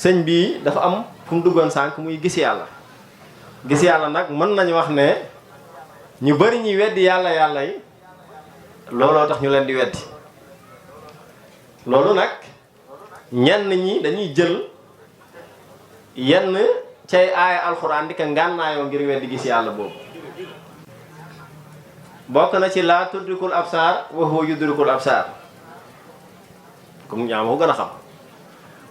sëñ bii dafa am fu mu duggoon sànq muy gis yàlla. gis yàlla nag mën nañu wax ne ñu bari ñuy weddi yàlla yàlla yi looloo tax ñu leen di weddi loolu nag ñenn ñi dañuy jël yenn cay aaya alxuraan di ko ngànnaayoo ngir weddi gis yàlla boobu. bokk na ci laa tudrikul absaar wa huwa yudrikul absaar comme ñaa moo gën a xam.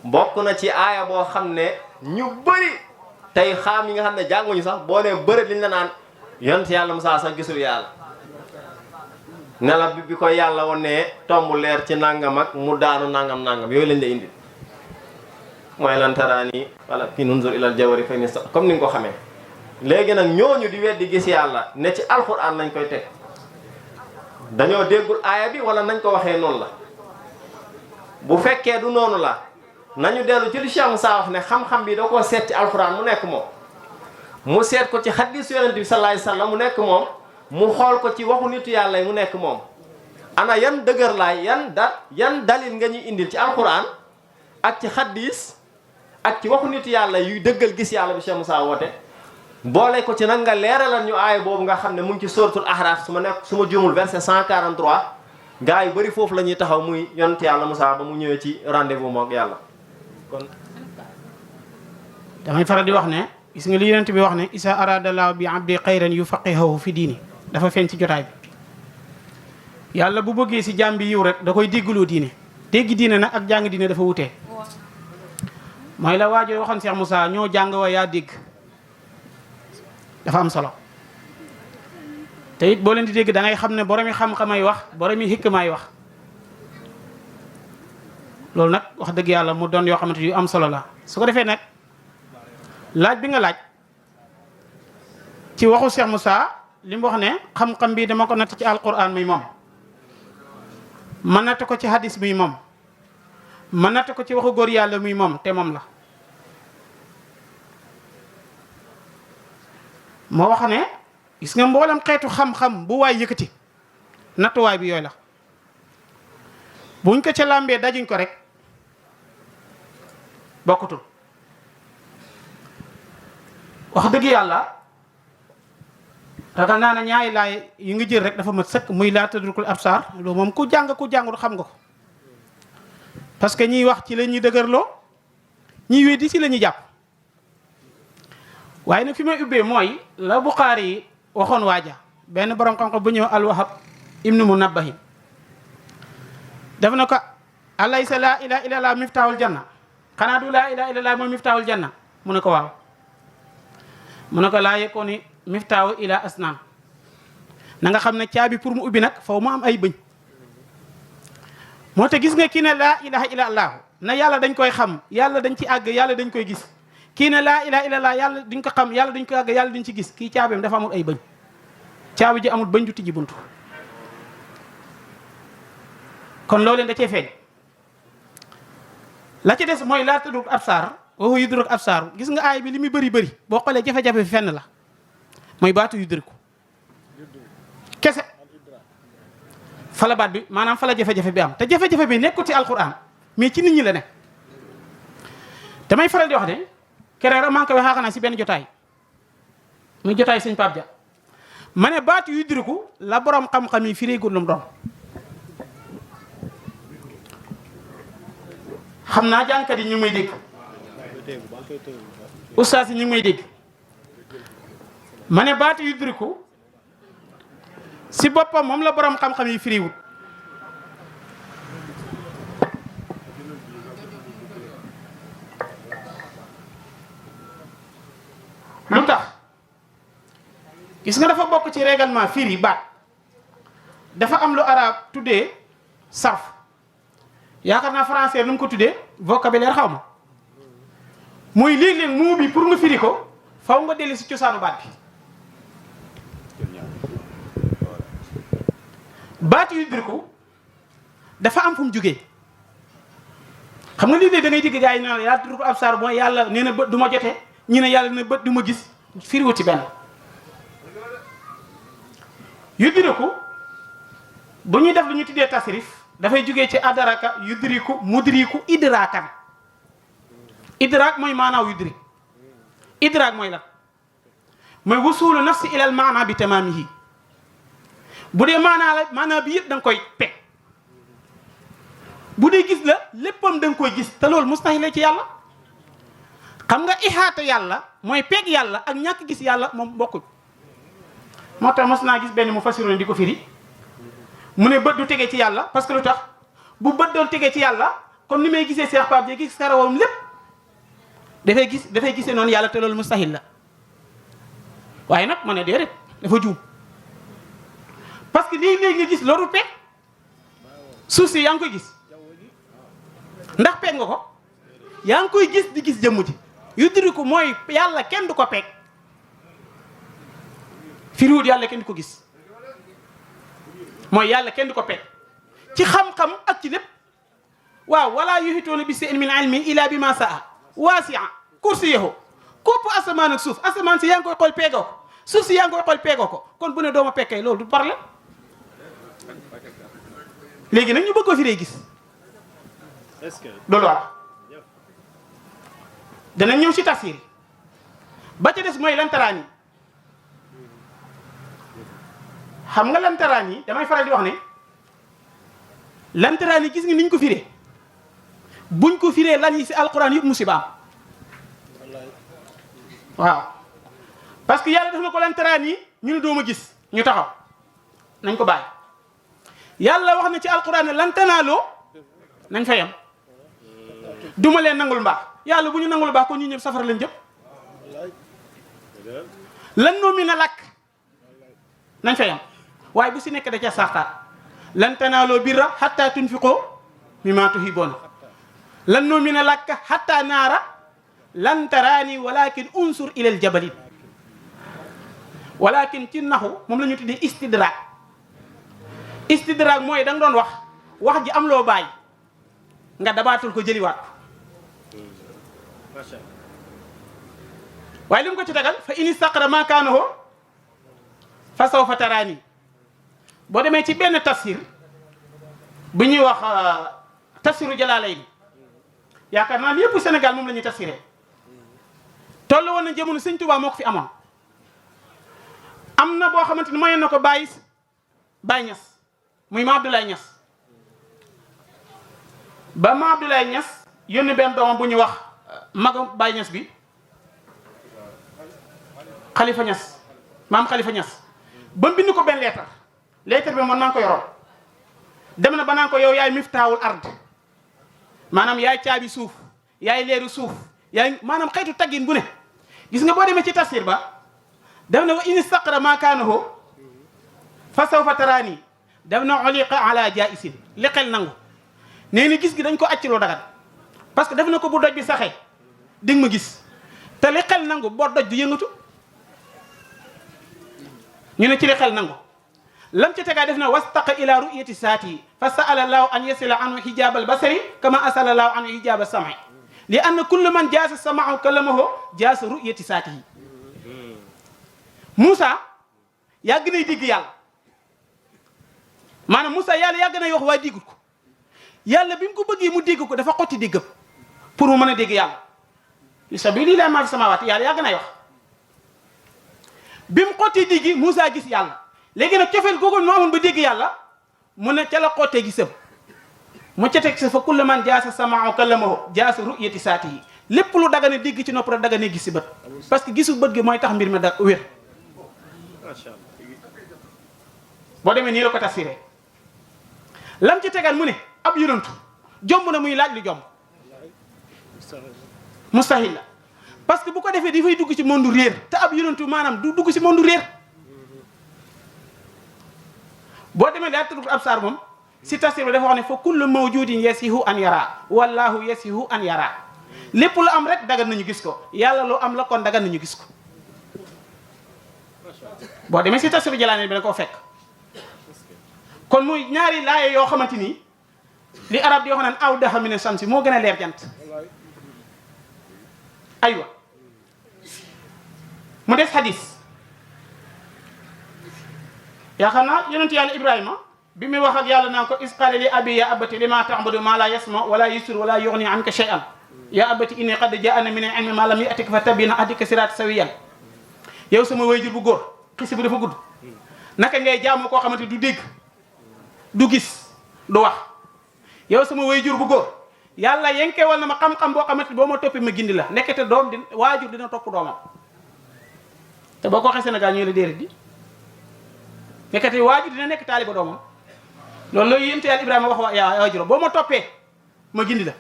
bokk na ci aaya boo xam ne ñu bëri tey xaam yi nga xam ne jànguñu sax boo nee bëri liñ la naan yonent yàlla Musaa sax gisul yàlla ne la bi ko yàlla woon ne tomb leer ci nangam ak mu daanu nangam nangam yooyu lañ la indi mooy lan taraani wala fi nunzur ilal jawari fa ni comme ni nga ko xamee. léegi nag ñooñu di weddi gis yàlla ne ci alxuraan lañ koy teg dañoo déggul aaya bi wala nañ ko waxee noonu la bu fekkee du noonu la nañu dellu ci li Cheikh Moussa wax ne xam-xam bi da koo seet ci alxuraan mu nekk moom mu seet ko ci xadiis yonent bi sallallahu alayhi wasallam mu nekk moom mu xool ko ci waxu nitu yàlla yi mu nekk moom ana yan dëgër laay yan dalil nga ñuy indil ci alxuraan ak ci xadiis ak ci waxu nitu yàlla yuy dëggal gis yàlla bi Cheikh Moussa woote boole ko ci nag nga leeralal ñu aaya boobu nga xam ne mu ngi ci suratul Ahraaf su ma juumul verset 143 gaa yu bëri foofu la ñuy taxaw muy yonent yàlla Moussa ba mu ñëwee ci rendez-vous mook yàlla kon damay faral di wax ne gis nga li yonent bi wax ne isa aradallahu bi abdi xayran yufaqihahu fi diini dafa feeñ ci jotaay bi yàlla bu bëggee si jaam bi yiw rek da koy déggloo diine dégg diine nag ak jàng diine dafa wutee mooy la waajoo waxoon Cheikh Moussa ñoo jàng wa yaa dégg dafa am solo te it boo leen di dégg da ngay xam ne boromi xam-xamay wax boromi hikmaay wax loolu nag wax dëgg yàlla mu doon yoo xamante yu am solo la su ko defee nag laaj bi nga laaj ci waxu Cheikh Moussa li mu wax ne xam-xam bi dama ko natt ci alquran muy moom ma natt ko ci hadis muy moom ma natt ko ci waxu góor yàlla muy moom te moom la moo wax ne gis nga mboolem xeetu xam-xam bu waay yëkkati nattuwaay bi yooyu la buñ ko ca làmbee dajuñ ko rek bokkutul wax dëgg yàlla ragal naa ne ñaari laay yi nga jël rek dafa mat sëkk muy laa tadrikul absaar loolu moom ku jàngul xam nga ko parce que ñiy wax ci la ñuy dëgërloo ñiy weddi ci la ñuy jàpp waaye nag fi may ubbee mooy la Buxaari yi waxoon waaja benn borom xam-xam bu ñëw al-Wahhab ibnu Munabbahin def na ko alaysa laa ilaaha illallaah miftaahul janna xanaa du laa ilaaha illallaah mooy miftaahul janna mu ne ko waaw mu ne ko laa yakuni miftaahu ila asnaan na nga xam ne caabi pour mu ubbi nag faw mu am ay bëñ moo te gis nga kii ne laa ilaaha illallaah na yàlla dañ koy xam yàlla dañ ci àgg yàlla dañ koy gis kii ne laa ilaaha illallaah yàlla duñ ko xam yàlla duñ ko àgg yàlla duñ ci gis kii caabeem dafa amul ay bëñ caabi ji amul bëñ du tijji buntu kon loolu da cee feeñ la ci des mooy laa tudrikul absaar wa huwa yudrikul absaar gis nga aay bi li muy bëri boo xoolee jafe-jafe fi fenn la mooy baatu yudriku kese fala baat bi maanaam fala jafe-jafe bi am te jafe-jafe bi nekkul ci alquran mais ci nit ñi la ne damay faral di wax ne keroog maa ngi koy waxaa xanaa si benn jotaay muy jotaay sëñ Pape Dia ma ne baatu yudriku la borom xam-xam yi firéegul lu mu doon xam naa jàngkat yi ñu ngi may dégg ustaas yi ñu ngi may dégg ma ne baatu yudriku si boppam moom la borom xam-xam yi firiwut lu tax gis nga dafa bokk ci règlement firi baat dafa am lu arab tuddee sarf yaakaar naa français lu mu ko tuddee vocabulaire xaw ma mooy léeg-léeg mot bi pour nga firi ko faw nga dellu si cosaanu baat bi baat yudriku dafa am fu mu jógee xam nga léeg-léeg da ngay digg gaa yi naan yaa tudrikul absaar mooy yàlla nee na bët du ma jotee ñu ne yàlla ne bët du ma gis firiwut ci benn yudriku bu ñuy def lu ñu tuddee tasrif dafay jógee ci adaraka yudriku mudriku idraakan idraak mooy maanaaw yudrik idraak mooy la mooy wusulu nafsi ilal maana bi tamaamihi bu dee maanaa bi yëpp da nga koy teg bu dee gis la léppam da nga koy gis te loolu mustahil la ci yàlla xam nga ihaata yàlla mooy peeg yàlla ak ñàkk gis yàlla moom bokkuñ moo tax mas naa gis benn mu fasiru ne di ko firi mu ne bët du tegee ci yàlla parce que lu tax bu bët doon tegee ci yàlla comme ni may gisee Cheikh Pape Dieng gis karawam lépp dafay gisee noonu yàlla te loolu mustahil la waaye nag ma ne déedéet dafa juum parce que léegi nga gis loolu peeg suuf si yaa ngi koy gis ndax peeg nga ko yaa ngi koy gis di gis jëmm ji yudriku mooy yàlla kenn du ko peeg firiwut yàlla kenn du ko gis mooy yàlla kenn du ko peeg ci xam-xam ak ci lépp waaw wala yuhituuna bi shay'in min ilmi illa bi ma saa waasi'a kursiyuhu kopp asamaan ak suuf asamaan si yaa ngi koy xool peegoo ko suuf si yaa ngi koy xool peegoo ko kon bu ne dooma pekkee loolu du parle léegi nag ñu bëgg ko firee gis loolu wax dana ñëw ci tafsir ba ca des mooy lantaraan yi xam nga lantaraan yi damay faral di wax ne lantaraan yi gis nga niñ ko firee buñ ko firee lan yi ci alquran yëpp musibaam waaw parce que yàlla def na ko lantaraan yi ñu ne dooma gis ñu taxaw nañ ko bàyyi yàlla wax na ci alquran ne lan tanaaloo nañ fa yem duma leen nangul mbaax yàlla bu ñu nangul mbaax ko ñu ñëpp safara leen jëm lan noo mi na lakk nañ fa yem waaye bu si nekk da ca saxtaat lan tanaaloo birra hatta tunfiqoo mimma tuhibboona lan noo mi na lakk hatta naara lan taraani walakin unsur ilal jabalin walakin ci naxu moom la ñu tuddee istidraak mooy da nga doon wax ji am loo bàyyi nga dabaatul ko jëliwaat waaye li mu ko ci tegal fa in istaqra ma kaanahu fa sawfa taraani boo demee ci benn tafsir bu ñuy wax tafsiru Jalaalayni yaakaar naa yëpp Sénégal moom la ñuy tafsiree toll woon na jamono Sëñ Tuubaa moo ko fi amoon am na boo xamante ni mayoon na ko Baye Niass muy ma Abdoulaye Niass ba ma Abdoulaye Niass yónni benn doomam bu ñuy wax magam Baye Niass bi Khalifa Niass maam Khalifa Niass ba mu bind ko benn lettre bi man maa ngi ko yoroon dem na ba naan ko yow yaay miftaawul ard maanaam yaay caabi suuf yaay leeru suuf yaay maanaam xeetu taggin bu ne gis nga boo demee ci tafsir ba def na wa in istaqra ma kaanahu fa sawfa taraani def na uliqa ala jaisin li xel nangu nee ni gis gi dañ ko acciloo dagat parce que def na ko bu doj bi saxee di nga ma gis te li xel nangu boo doj du yëngatu ñu ne ci li xel nangu lam ci tegaa def na wastaqa ila ru'yati saati fa sa'ala allahu an yasila anhu hijab al basari kama asala allahu anhu hijab as sam'i li anna kullu man jaasa sama'u kalamahu jaasa ru'yati saatihi Moussa yàgg nay dégg yàlla maanaam Moussa yàlla yàgg nay wax waaye déggut ko yàlla bi mu ko bëggee mu dégg ko dafa xotti déggam pour mu mën a dégg yàlla li sabilillahi ma fi samaawaati yàlla yàgg nay wax bi mu xotti dégg Moussa gis yàlla léegi nag cofeel googu mu amoon ba dégg yàlla mu ne ca la xottee gisam mu ca teg sa fa kullu man jaasa sama'u kalamahu jaasa ru'yati saatihi lépp lu daga ne dégg ci nopp rek daga ne gis si bët parce que gisu bët gi mooy tax mbir mi da wér boo demee nii la ko tafsiree lam ci tegal mu ne ab yonantu jomb na muy laaj lu jomb mustahil la parce que bu ko defee dafay dugg ci monde réer te ab yonantu maanaam du dugg ci monde réer boo demee daa tudd ab saar moom si tafsir bi dafa wax ne fa kullu mawjudin yasihu an yara wallahu yasihu an yara lépp lu am rek dagan nañu gis ko yàlla lu am la kon dagan nañu gis ko boo demee si tafsir Jalaalayn bi da koo fekk kon muy ñaari laaye yoo xamante ni li arab di wax naan awdaha mina shamsi moo gën a leer jant aywa mu des hadis yaakaar naa yonent yàlla Ibrahima bi muy wax ak yàlla naan ko isqaala li abi ya abati lima ta'budu ma la yasma wala yusir wala yughni anka shay'an yaa abati inni qad jaana min al-ilmi ma lam yatika fattabi'ni ahdika siraatan sawiyyan yow sama wayjur bu góor xisi bi dafa gudd naka ngay jaamu koo xamante du dégg du gis du wax yow sama wayjur bu góor yàlla yenkewal na ma xam-xam boo xamante boo ma toppi ma gindi la nekkete doom di waajur dina topp doomam te boo ko waxee Sénégal ñu la déedéet di nekkete waajur dina nekk taaliba doomam loolu la yénte yàlla Ibrahima wax wa yaa waajur boo ma toppee ma gindi la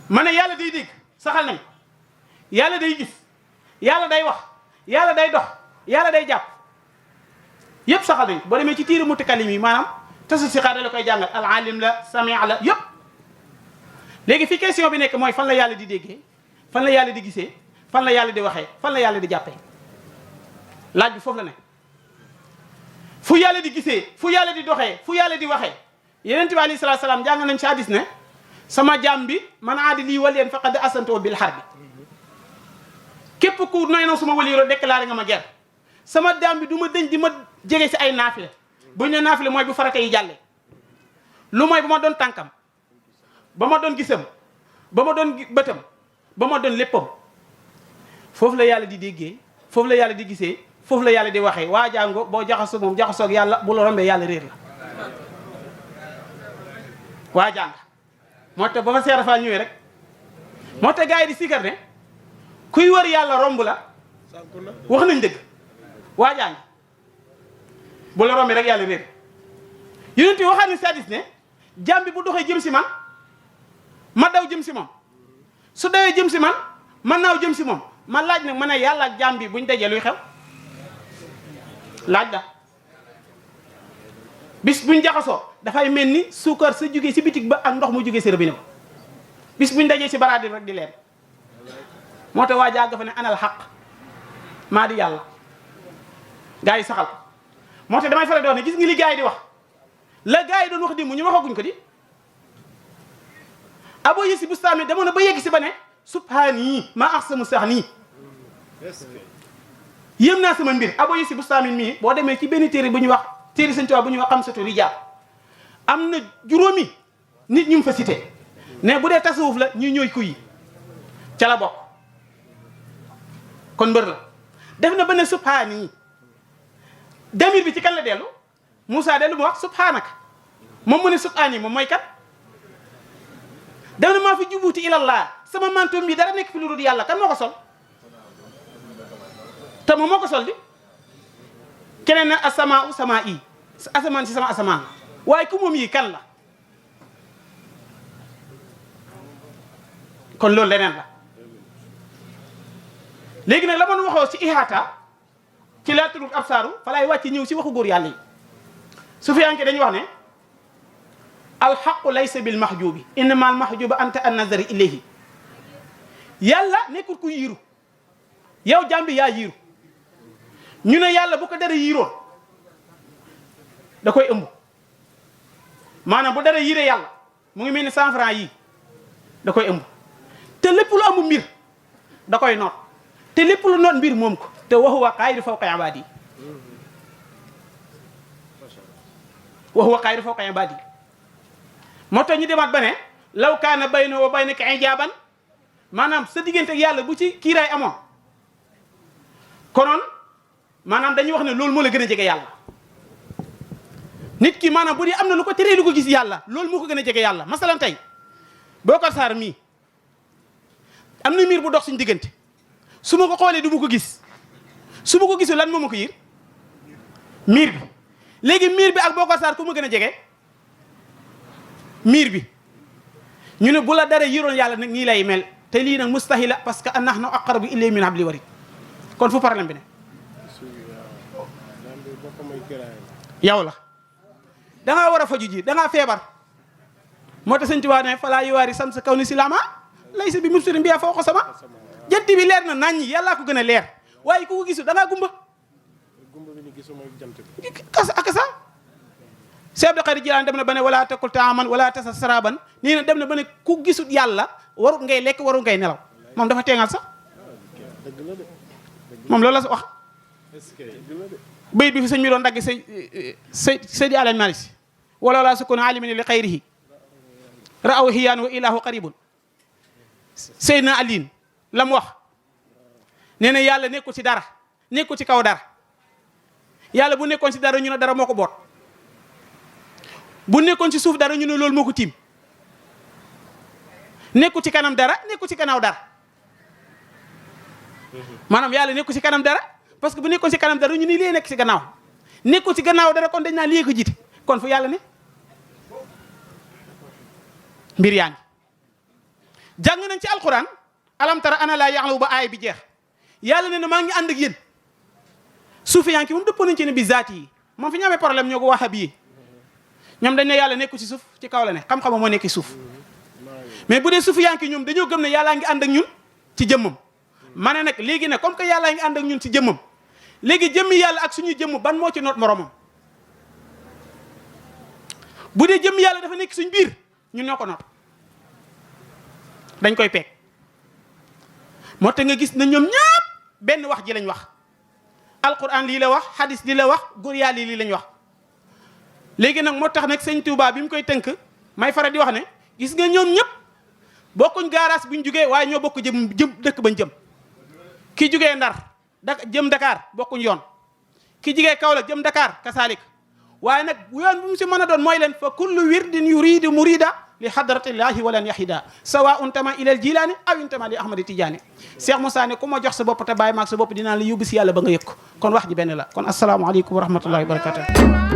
ma ne yàlla day dégg saxal nañ yàlla day gis yàlla day wax yàlla day dox yàlla day jàpp yëpp saxal nañ boo demee ci tiiri mutakallim yi maanaam tasu si xaar la koy jàngal al alim la samia la yëpp léegi fi question bi nekk mooy fan la yàlla di déggee fan la yàlla di gisee fan la yàlla di waxee fan la yàlla di jàppee laaj bi foofu la nekk fu yàlla di gisee fu yàlla di doxee fu yàlla di waxee yeneen bi alayhi salaatu salaam jàng nañ ci hadis ne sama jaam bi man aadi lii waliyyan faqad asantu bil harbi képp ku noy na suma waliiro déclaré nga ma guerre sama jaam bi du ma dëñ di ma jege si ay naafile bu ñu ne naafile mooy bu farata yi jàllee lu mooy ba ma doon tànkam ba ma doon gisam ba ma doon bëtam ba ma doon léppam foofu la yàlla di déggee foofu la yàlla di gisee foofu la yàlla di waxee waa jàngo boo jaxasoo moom jaxasoog yàlla bu la rombee yàlla réer la waa jàng moo tax ba fa Seera Faal ñëwee rek moo tax gars yi di sikar ne kuy wër yàlla romb la wax nañ dëgg waa jàng bu la rombee rek yàlla réer yonent yi waxaat ni si hadiis ne jaam bi bu doxee jëm si man ma daw jëm si moom su dawee jëm si man man naaw jëm si moom ma laaj nag ma ne yàlla ak jaam bi buñ dajee luy xew laaj la bis buñ jaxasoo dafay mel ni suukar sa jógee si bitig ba ak ndox mu jógee si robinet ba bis buñ dajee si baraadi rek di leen moo tax waa jàgg fa ne anal xaq maa di yàlla gaa yi saxal ko moo tax damay faral di wax ne gis nga li gaa yi di wax la gaa yi doon wax di mu ñu waxaguñ ko di Abu Yazid Bustami demoon na ba yegg si ba ne subhaani maa ahsanu sax nii yéem naa sama mbir Abu Yazid Bustami mii boo demee ci benn téere bu ñuy wax téere Sëñ Tuubaa bu ñuy wax xamsatu rijaal am na juróomi nit ñu mu fa cité ne bu dee tasawuf la ñuy ñooy kuy ca la bokk kon mbër la def na ba ne subhaani damir bi ci kan la dellu Moussa dellu mu wax subhaanaka moom mu ne subhaani moom mooy kat def na maa fi jubuuti ilallah sama mantoom bi dara nekk fi lu dul yàlla kan moo ko sol te moom moo ko sol di keneen na asamaa u samaa i asamaan si sama asamaan waaye ku moom yi kan la kon loolu leneen la léegi nag la man waxoo ci ihaata ci laa turul absaaru fa laay wàcc ñëw si waxu góor yàlla yi sufiyanke dañuy wax ne alxaqu laysa bil mahjubi innama al mahjuba anta an nazari ilayhi yàlla nekkul ku yiiru yow jàmbi yaa yiiru ñu ne yàlla bu ko dara yiiroon da koy ëmb maanaam bu dara yiiree yàlla mu ngi mel ni 100 francs yii da koy ëmb te lépp lu amu mbir da koy noot te lépp lu noot mbir moom ko te wa huwa qaahiru fawqa ibaadi wa huwa qaahiru fawqa ibaadi moo tax ñu demaat ba ne law kaana baynahu wa baynaka hijaaban maanaam sa diggante ak yàlla bu ci kiiraay amoon konoon maanaam dañuy wax ne loolu moo la gën a jege yàlla nit ki maanaam bu dee am na lu ko teree lu ko gis yàlla loolu moo ko gën a jege yàlla masalan tey Bokar Sarr mii am na miir bu dox suñu diggante su ma ko xoolee du ma ko gis su ma ko gisul lan moo ma ko yir miir bi léegi miir bi ak Bokar Sarr ku ma gën a jege miir bi ñu ne bu la dara yiroon yàlla nag nii lay mel te lii nag mustahila parce que nahnu aqrabu ilayhi min hablil warid kon fu problème bi ne yow la dangaa war a faju ji dangaa feebar moo tax Sëñ Tuubaa ne falaa yuwaari sam sa kaw ni si lama laysa bi mubsirin biha fawqa sama jant bi leer na naññi yàllaa ko gën a leer waaye ku ko gisul dangaa gumba ak sa Seex Abdul Xaadir Jilaani dem na ba ne wala takul taaman wala tasa saraban nii na dem na ba ne ku gisut yàlla warut ngay lekk warut ngay nelaw moom dafa teengal sax moom loolu la wax bayit bi fi sëñ mi doon dagg Seydi Alaaji Maalik Si wala laa sukkoon alimini li xayrihi ra'aw hiyaan wa ilaahu qaribun. Seydina Aliin la mu wax nee na yàlla nekkul ci dara, nekkul ci kaw dara. yàlla bu nekkoon ci dara ñu ne dara moo ko boot, bu nekkoon ci suuf dara ñu ne loolu moo ko tiim. nekku ci kanam dara, nekku ci gannaaw dara. maanaam yàlla nekku ci kanam dara parce que bu nekkoon ci kanam dara ñu ni lii nekk ci gannaaw, nekku ci gannaaw dara kon dañ naan lii ko jiite. kon fu yàlla ne mbir yaa ngi jàng nañ ci alquran alam tara ana laa ya'lamu ba aay bi jeex. yàlla ne na maa ngi ànd ak yéen. suufiyanke moom dëppoo nañ ci ne bi zaati yi moom fi ñu amee problème ñoo ko wahabi yi ñoom dañ ne yàlla nekku ci suuf, ci kaw la ne, xam-xamam moo nekk suuf. mais bu dee suufiyanke ñoom dañoo gëm ne yàllaa ngi ànd ak ñun ci jëmmam. ma ne nag léegi nag comme que yàllaa ngi ànd ak ñun ci jëmmam, léegi jëmmi yàlla ak suñuy jëmm ban moo ci noot moromam. bu dee jëmmi yàlla dafa nekk suñ biir ñun ñoo ko noot, dañ koy peeg. moo tax nga gis na ñoom ñëpp benn wax ji lañ wax. alquran lii la wax, hadis lii la wax, góor yàlla lii lañ wax. léegi nag moo tax nag sëñ Touba bi mu koy tënk may faral di wax ne gis nga ñoom ñëpp bokkuñ gaaraas buñ jugee waaye ñoo bokk jëm dëkk bañ jëm. ki jugee Ndar jëm Dakar bokkuñ yoon, ki jugee Kaolack jëm Dakar kasaalik. waaye nag yoon bu mu si mën a doon mooy leen fa kullu wirdin yuridu murida li hadratillahi walan yahida sawaun tama ilal jilaani aw intama li ahmadi tijaani. Cheikh Moussa ne ku ma jox sa bopp te bàyyi maag sa bopp dinaa la yóbbu si yàlla ba nga yëg ko. kon wax ji benn la. kon asalaamaaleykum wa rahmatullahi wa barakatuh.